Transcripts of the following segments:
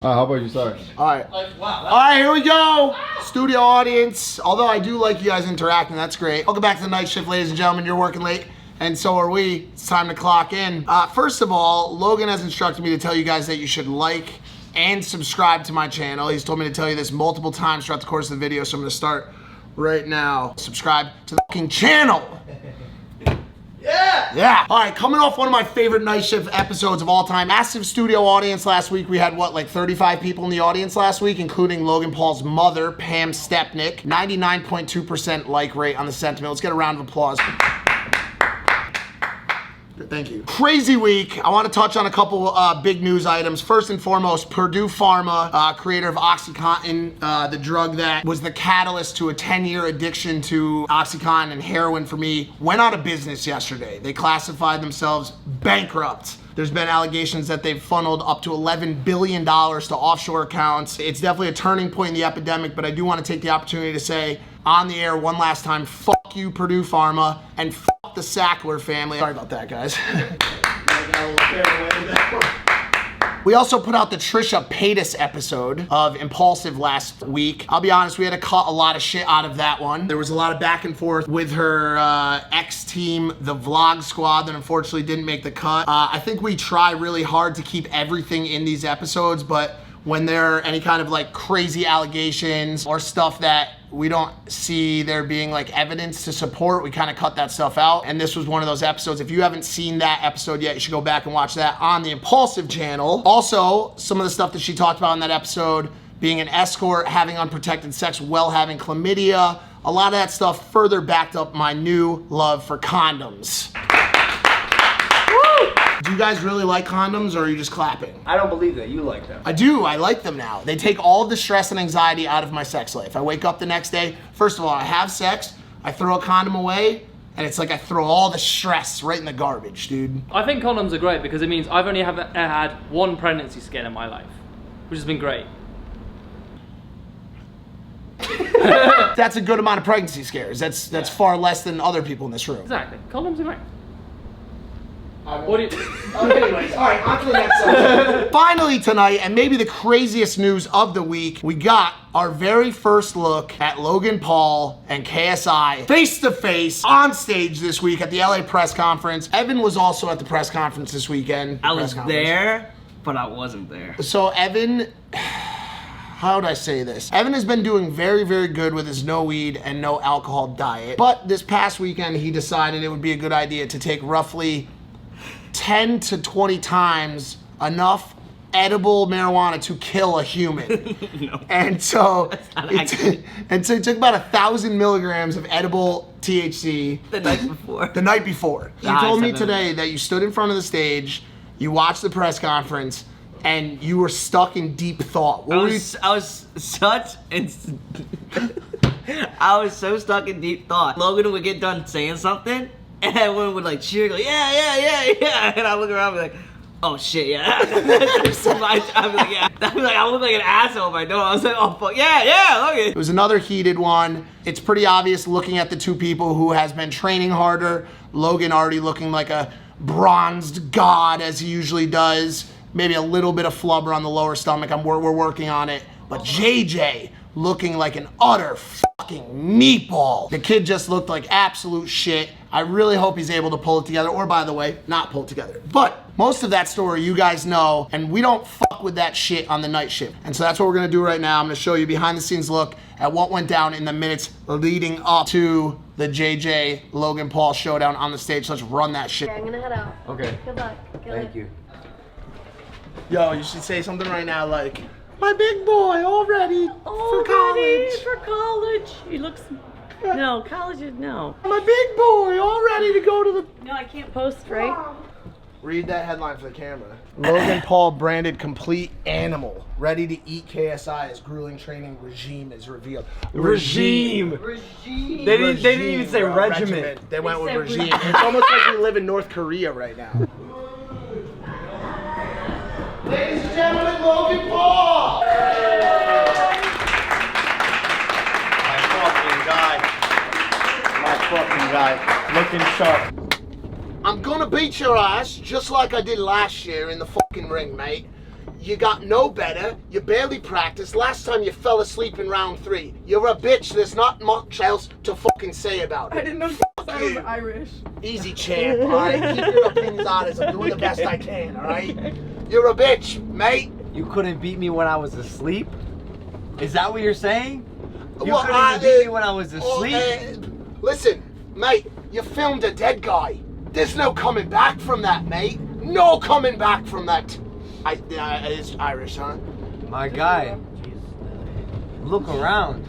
How about you start? Alright. Alright, here we go. Studio audience. Although I do like you guys interacting, that's great. Welcome back to the night shift, ladies and gentlemen. You're working late, and so are we. It's time to clock in. First of all, Logan has instructed me to tell you guys that you should like and subscribe to my channel. He's told me to tell you this multiple times throughout the course of the video, so I'm gonna start right now. Subscribe to the fucking channel. Yeah! Alright, coming off one of my favorite night shift episodes of all time. Massive studio audience last week. We had, what, like 35 people in the audience last week, including Logan Paul's mother, Pam Stepnick. 99.2% like rate on the sentiment. Let's get a round of applause. Thank you. Crazy week. I want to touch on a couple big news items. First and foremost, Purdue Pharma, creator of OxyContin, the drug that was the catalyst to a 10-year addiction to OxyContin and heroin for me, went out of business yesterday. They classified themselves bankrupt. There's been allegations that they've funneled up to $11 billion to offshore accounts. It's definitely a turning point in the epidemic, but I do want to take the opportunity to say on the air one last time, fuck you, Purdue Pharma, and fuck the Sackler family. Sorry about that, guys. We also put out the Trisha Paytas episode of Impulsive last week. I'll be honest, we had to cut a lot of shit out of that one. There was a lot of back and forth with her ex-team, the Vlog Squad, that unfortunately didn't make the cut. I think we try really hard to keep everything in these episodes, but when there are any kind of like crazy allegations or stuff that we don't see there being like evidence to support, we kind of cut that stuff out. And this was one of those episodes. If you haven't seen that episode yet, you should go back and watch that on the Impulsive channel. Also, some of the stuff that she talked about in that episode, being an escort, having unprotected sex while having chlamydia, a lot of that stuff further backed up my new love for condoms. Do you guys really like condoms, or are you just clapping? I don't believe that. You like them. I do. I like them now. They take all of the stress and anxiety out of my sex life. I wake up the next day, first of all, I have sex, I throw a condom away, and it's like I throw all the stress right in the garbage, dude. I think condoms are great because it means I've only had one pregnancy scare in my life, which has been great. That's a good amount of pregnancy scares. That's far less than other people in this room. Exactly. Condoms are great. What do you... Anyways, all right, on to the next subject. Finally tonight, and maybe the craziest news of the week, we got our very first look at Logan Paul and KSI face-to-face on stage this week at the LA press conference. Evan was also at the press conference this weekend. I was there, but I wasn't there. So Evan... How would I say this? Evan has been doing very, very good with his no weed and no alcohol diet. But this past weekend, he decided it would be a good idea to take roughly 10 to 20 times enough edible marijuana to kill a human. No. And so he took about 1,000 milligrams of edible THC the night before. The night before. He told me today that you stood in front of the stage, you watched the press conference, and you were stuck in deep thought. I was so stuck in deep thought. Logan would get done saying something, and everyone would like cheer, go, yeah. And I look around and be like, oh shit, yeah. I'd be like, yeah. I look like an asshole if I don't. I was like, oh fuck, yeah, Logan. It was another heated one. It's pretty obvious looking at the two people who has been training harder. Logan already looking like a bronzed god as he usually does. Maybe a little bit of flubber on the lower stomach. We're working on it. But JJ looking like an utter fucking meatball. The kid just looked like absolute shit. I really hope he's able to pull it together, or by the way, not pull it together. But most of that story you guys know, and we don't fuck with that shit on the night shift. And so that's what we're gonna do right now. I'm gonna show you behind the scenes look at what went down in the minutes leading up to the JJ Logan Paul showdown on the stage. Let's run that shit. Okay, I'm gonna head out. Okay. Good luck. Thank you. Yo, you should say something right now like, my big boy, all ready for college. For college. He looks... No, college is no. My big boy, all ready to go to the... No, I can't post, right? Read that headline for the camera. Logan Paul branded complete animal, ready to eat KSI as grueling training regime is revealed. Regime. They didn't even say regiment. They went with regime. It's almost like we live in North Korea right now. Ladies and gentlemen, Logan Paul! My fucking guy. Looking sharp. I'm gonna beat your ass just like I did last year in the fucking ring, mate. You got no better. You barely practiced. Last time you fell asleep in round 3. You're a bitch. There's not much else to fucking say about it. I didn't know I was Irish. Easy, champ. All right, keep your opinions honest. I'm doing the best I can. All right. You're a bitch, mate. You couldn't beat me when I was asleep? Is that what you're saying? You Well, couldn't beat me when I was asleep? Listen, mate. You filmed a dead guy. There's no coming back from that, mate. No coming back from that. It's Irish, huh? My guy. Look around.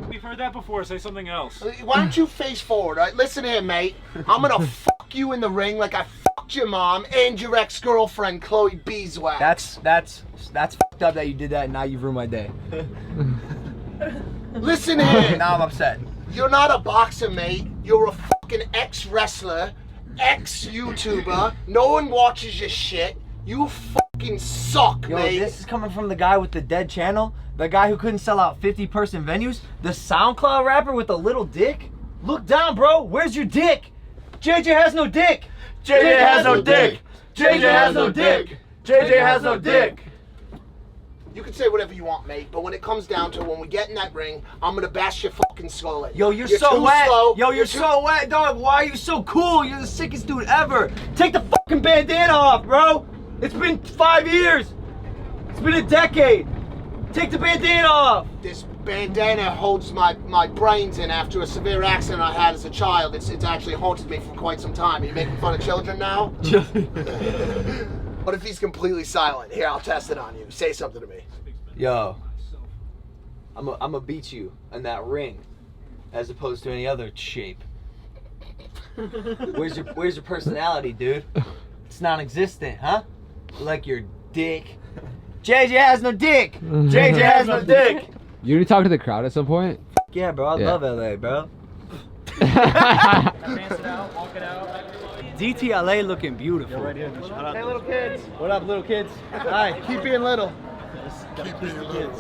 We've heard that before. Say something else. Why don't you face forward, all right? Listen here, mate. I'm gonna fuck you in the ring like I fucked your mom and your ex-girlfriend, Chloe Beeswax. That's fucked up that you did that and now you've ruined my day. Listen here. Now I'm upset. You're not a boxer, mate. You're a fucking ex-wrestler, ex-YouTuber. No one watches your shit. You fucking suck, Yo, mate. this is coming from the guy with the dead channel, the guy who couldn't sell out 50-person venues, the SoundCloud rapper with a little dick. Look down, bro. Where's your dick? JJ has no dick. JJ has no dick. JJ has no dick. JJ has no dick. You can say whatever you want, mate, but when it comes down to when we get in that ring, I'm gonna bash your fucking skull in. Yo, you're so so wet. slow. Yo, you're so wet, dog. Why are you so cool? You're the sickest dude ever. Take the fucking bandana off, bro. It's been 5 years. It's been a decade. Take the bandana off. This bandana holds my brains in after a severe accident I had as a child. It's actually haunted me for quite some time. Are you making fun of children now? What if he's completely silent? Here, I'll test it on you. Say something to me. Yo, I'm gonna beat you in that ring, as opposed to any other shape. Where's your personality, dude? It's non-existent, huh? Like your dick. JJ has no dick. JJ has no dick. You need to talk to the crowd at some point? Yeah, bro. I love LA, bro. Dance it out, walk it out. DTLA looking beautiful. Right here. Hey, little kids. What up, little kids? Hi. Keep being little. Keep being little.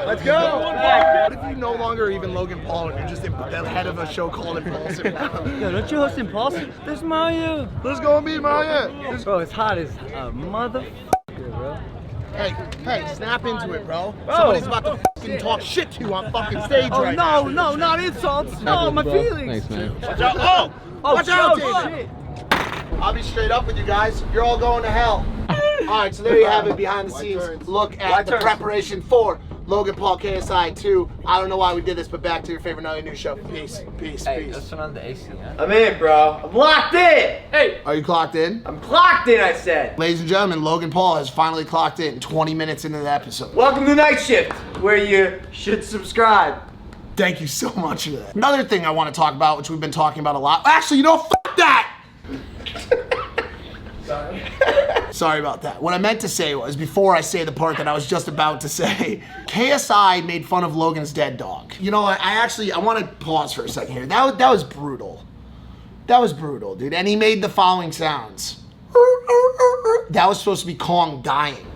Let's go. What if you no longer even Logan Paul and you're just the head of a show called Impulsive now? Yo, don't you host Impulsive? There's Maya. Let's go and meet Maya. Bro, it's hot as a motherfucker, bro. Hey, snap into it, bro. Somebody's about to fucking talk shit to you on fucking stage right now. No, not insults. No, my feelings. Thanks, man. Watch out. Oh, watch out, David. Shit. I'll be straight up with you guys. You're all going to hell. All right, so there you have it, behind the scenes look at the preparation for Logan Paul KSI 2. I don't know why we did this, but back to your favorite nightly news show. Peace. Hey, let's turn on the AC, huh? I'm in, bro. I'm locked in. Hey! Are you clocked in? I'm clocked in, I said. Ladies and gentlemen, Logan Paul has finally clocked in 20 minutes into the episode. Welcome to Night Shift, where you should subscribe. Thank you so much for that. Another thing I want to talk about, which we've been talking about a lot. Actually, you know, fuck that! Sorry about that. What I meant to say was, before I say the part that I was just about to say, KSI made fun of Logan's dead dog. You know, I want to pause for a second here. That was brutal. That was brutal, dude. And he made the following sounds. That was supposed to be Kong dying.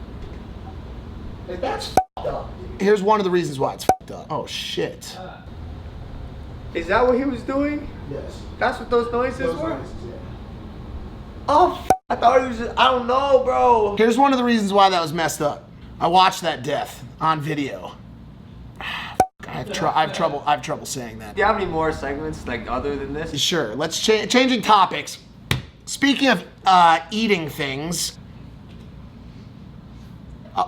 Like, that's fucked up. Here's one of the reasons why it's fucked up. Oh, shit. Is that what he was doing? Yes. That's what those noises were? Oh, I thought he was just, I don't know, bro. Here's one of the reasons why that was messed up. I watched that death on video. I have trouble saying that. Do you have any more segments, like, other than this? Sure, let's changing topics. Speaking of eating things,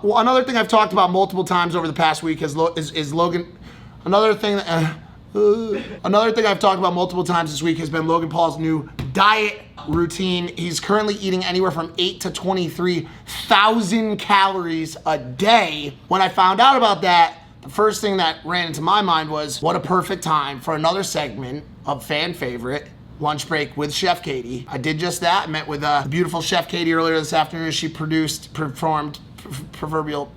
well, another thing I've talked about multiple times over the past week is Logan. Another thing I've talked about multiple times this week has been Logan Paul's new diet routine. He's currently eating anywhere from 8 to 23,000 calories a day. When I found out about that, the first thing that ran into my mind was, what a perfect time for another segment of fan favorite, Lunch Break with Chef Katie. I did just that. I met with the beautiful Chef Katie earlier this afternoon. She performed proverbial.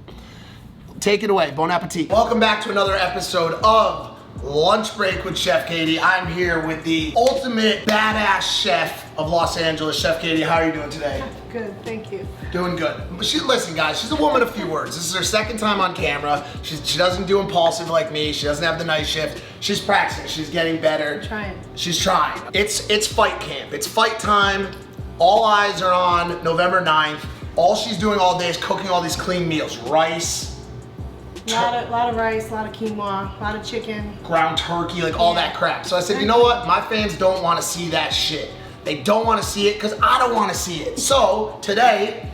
Take it away. Bon appetit. Welcome back to another episode of Lunch Break with Chef Katie. I'm here with the ultimate badass chef of Los Angeles, Chef Katie. How are you doing today? Good, thank you. Doing good. Listen, guys, she's a woman of few words. This is her second time on camera. She doesn't do Impulsive like me. She doesn't have the night shift. She's practicing. She's getting better. Trying. She's trying. It's fight camp. It's fight time. All eyes are on November 9th. All she's doing all day is cooking all these clean meals. Rice, lot of rice, a lot of quinoa, a lot of chicken. ground turkey, like all that crap. So I said, you know what? My fans don't want to see that shit. They don't want to see it because I don't want to see it. So today,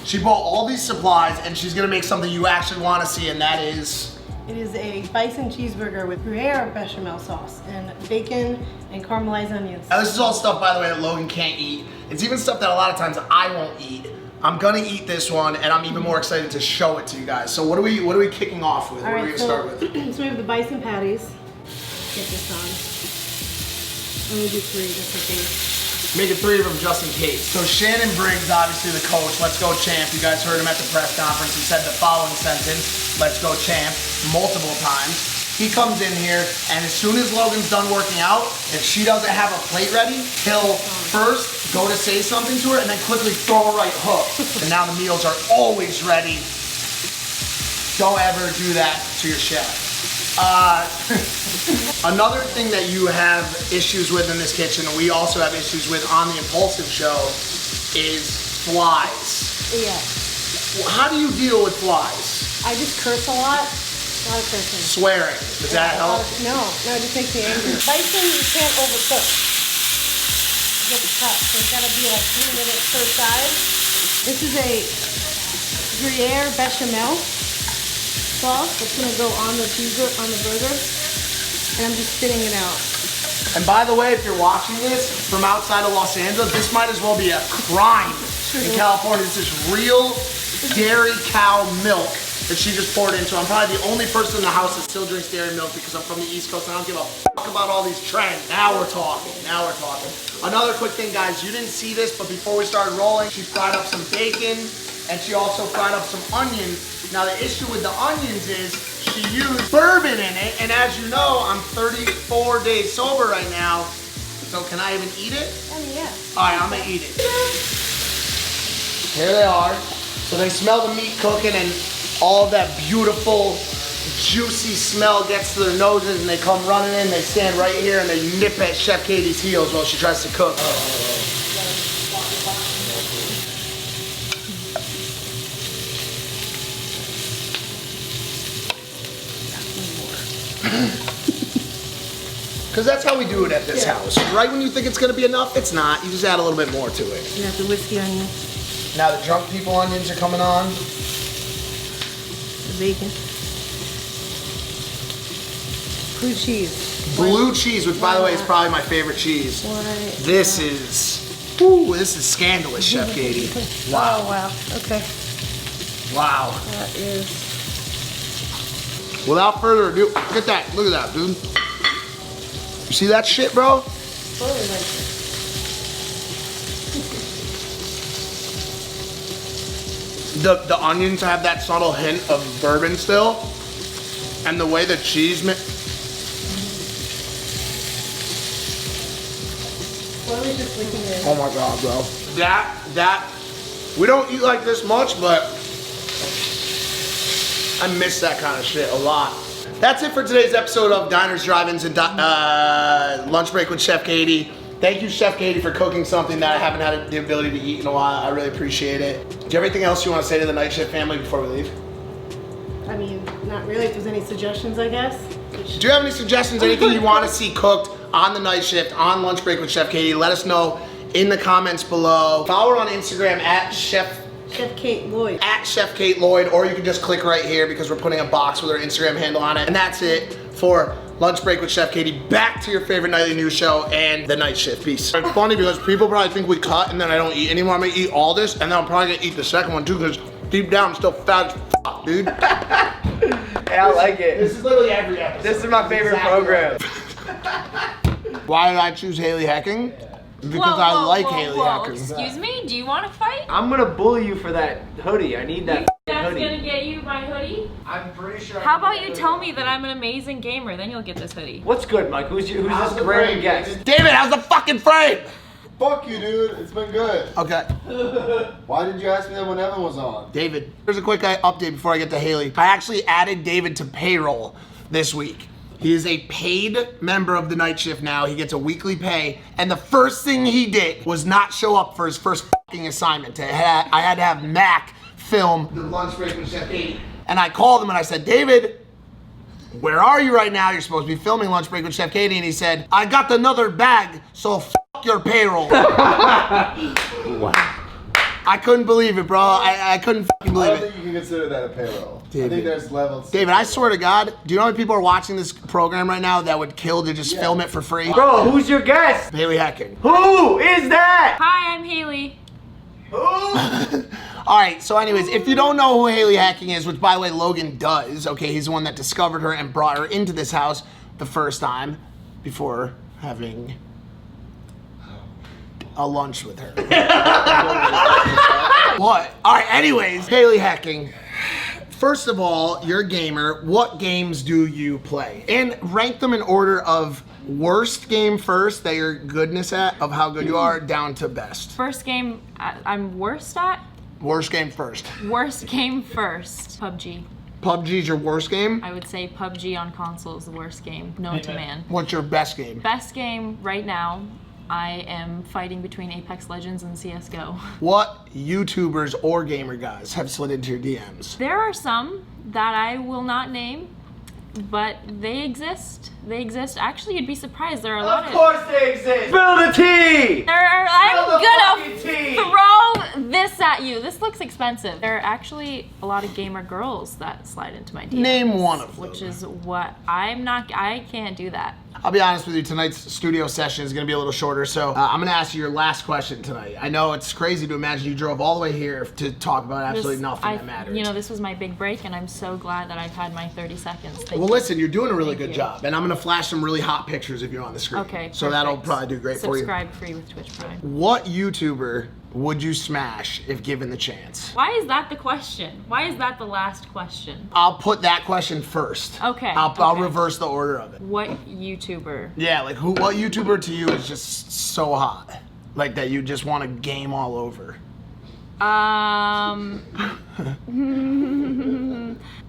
she bought all these supplies and she's gonna make something you actually want to see, and that is... It is a bison cheeseburger with Gruyere bechamel sauce and bacon and caramelized onions. Now this is all stuff, by the way, that Logan can't eat. It's even stuff that a lot of times I won't eat. I'm gonna eat this one, and I'm even more excited to show it to you guys. So what are we kicking off with? All What are we right, gonna start with? So we have the bison patties. Get this on. I'm gonna do 3 just in case. Making 3 of them just in case. So Shannon Briggs, obviously the coach, let's go champ. You guys heard him at the press conference. He said the following sentence, let's go champ, multiple times. He comes in here, and as soon as Logan's done working out, if she doesn't have a plate ready, he'll first go to say something to her and then quickly throw a right hook. And now the meals are always ready. Don't ever do that to your chef. Another thing that you have issues with in this kitchen, and we also have issues with on the Impulsive show, is flies. Yeah. How do you deal with flies? I just curse a lot of cursing. Swearing. Does that help? No, it just makes me angry. Bison, you can't overcook. You get the cut, so it's gotta be like 3 minutes per side. This is a Gruyere bechamel sauce that's gonna go on the burger, and I'm just spitting it out. And by the way, if you're watching this from outside of Los Angeles, this might as well be a crime in California. This is real dairy cow milk that she just poured into. I'm probably the only person in the house that still drinks dairy milk because I'm from the East Coast and I don't give a fuck about all these trends. Now we're talking. Another quick thing, guys, you didn't see this, but before we started rolling, she fried up some bacon and she also fried up some onions. Now the issue with the onions is she used bourbon in it, and as you know, I'm 34 days sober right now, so can I even eat it? I mean, yeah. All right, I'm gonna eat it. Here they are. So they smell the meat cooking and all of that beautiful, juicy smell gets to their noses and they come running in, they stand right here and they nip at Chef Katie's heels while she tries to cook. Because that's how we do it at this house. Right when you think it's gonna be enough, it's not. You just add a little bit more to it. You have the whiskey onion. Now the drunk people onions are coming on. The bacon. Blue cheese. Blue cheese, which by the way is probably my favorite cheese. This is scandalous, Chef Katie. Wow. Oh, wow. Okay. Wow. That is... Without further ado, look at that, dude. You see that shit, bro? Totally like it. The onions have that subtle hint of bourbon still. And the way the cheese oh my god, bro. We don't eat like this much, but I miss that kind of shit a lot. That's it for today's episode of Diners, Drive-Ins, and Lunch Break with Chef Katie. Thank you, Chef Katie, for cooking something that I haven't had the ability to eat in a while. I really appreciate it. Do you have anything else you want to say to the Night Shift family before we leave? I mean, not really. If there's any suggestions, I guess. Do you have any suggestions, anything you want to see cooked on the Night Shift, on Lunch Break with Chef Katie? Let us know in the comments below. Follow her on Instagram at Chef Kate Lloyd. At Chef Kate Lloyd, or you can just click right here because we're putting a box with her Instagram handle on it. And that's it for Lunch Break with Chef Katie. Back to your favorite nightly news show and the Night Shift. Peace. It's funny because people probably think we cut and then I don't eat anymore. I'm gonna eat all this and then I'm probably gonna eat the second one too because deep down I'm still fat as fuck, dude. Hey, I like it. This is literally every episode. This is my favorite program. Why did I choose Haley Hecking? Because I like Haley Hecking. Excuse me? Do you want to fight? I'm gonna bully you for that hoodie. I need that That's hoodie. gonna get you my hoodie? I'm pretty sure. How about you tell me that I'm an amazing gamer, then you'll get this hoodie. What's good, Mike? Who's this random guest? David, how's the fucking frame? Fuck you, dude. It's been good. Okay. Why did you ask me that when Evan was on? David, here's a quick update before I get to Haley. I actually added David to payroll this week. He is a paid member of the night shift now. He gets a weekly pay. And the first thing he did was not show up for his first fucking assignment. I had to have Mac film the lunch break with Chef Katie. And I called him and I said, David, where are you right now? You're supposed to be filming Lunch Break with Chef Katie. And he said, I got another bag, so fuck your payroll. Wow. I couldn't believe it, bro. I couldn't fucking I believe don't it. think you can consider that a payroll. I David. think there's levels. David, I swear to God, do you know how many people are watching this program right now that would kill to just film it for free? Bro, who's your guest? Haley Hecking. Who is that? Hi, I'm Haley. Who? All right, so anyways, if you don't know who Haley Hecking is, which by the way, Logan does, okay, he's the one that discovered her and brought her into this house the first time before having a lunch with her. What? All right, anyways, Haley Hecking. First of all, you're a gamer. What games do you play? And rank them in order of worst game first, that you're goodness at, of how good you are, down to best. First game I'm worst at? Worst game first. Worst game first. PUBG. PUBG's your worst game? I would say PUBG on console is the worst game known to man. What's your best game? Best game right now, I am fighting between Apex Legends and CSGO. What YouTubers or gamer guys have slid into your DMs? There are some that I will not name, but they exist. They exist. Actually, you'd be surprised. There are a lot Of course they exist. Spill the tea. I'm fucking gonna tea. throw this at you. This looks expensive. There are actually a lot of gamer girls that slide into my DMs. Name one of them. Which is what I can't do that. I'll be honest with you, tonight's studio session is gonna be a little shorter, so I'm gonna ask you your last question tonight. I know it's crazy to imagine you drove all the way here to talk about absolutely nothing that matters. You know, this was my big break, and I'm so glad that I've had my 30 seconds. Thank Well, you. listen, you're doing a really good you. job, and I'm gonna flash some really hot pictures of you on the screen. Okay, So that'll perfect. probably do great for you. Subscribe free with Twitch Prime. What YouTuber would you smash if given the chance? Why is that the question? Why is that the last question? I'll put that question first. Okay, I'll okay. reverse the order of it. What YouTuber? Yeah, like what YouTuber to you is just so hot? Like that you just want to game all over?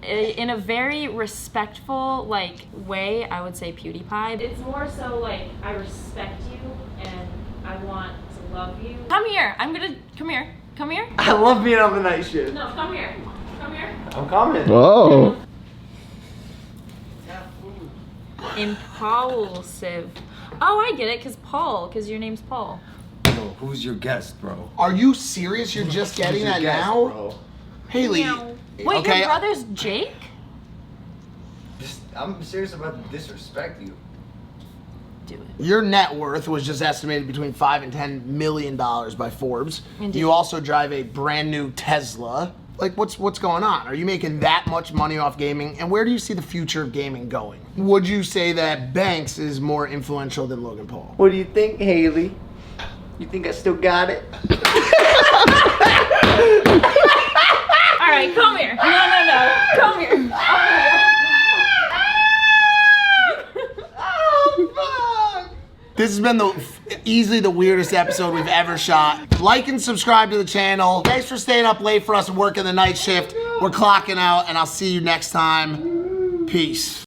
In a very respectful way, I would say PewDiePie. It's more so like I respect you and I want to love you. Come here. Come here. Come here. I love being on the night shift. No, come here. Come here. I'm coming. Whoa. Impulsive. Oh, I get it, because your name's Paul. Bro, who's your guest, bro? Are you serious? You're just getting that now? Bro? Haley. No. Wait, okay. your brother's Jake? I'm serious about to disrespect you. Do it. Your net worth was just estimated between $5 and $10 million by Forbes. Indeed. You also drive a brand new Tesla. Like, what's going on? Are you making that much money off gaming? And where do you see the future of gaming going? Would you say that Banks is more influential than Logan Paul? What do you think, Haley? You think I still got it? All right, come here. No. Come here. This has been easily the weirdest episode we've ever shot. Like and subscribe to the channel. Thanks for staying up late for us and working the night shift. We're clocking out, and I'll see you next time. Peace.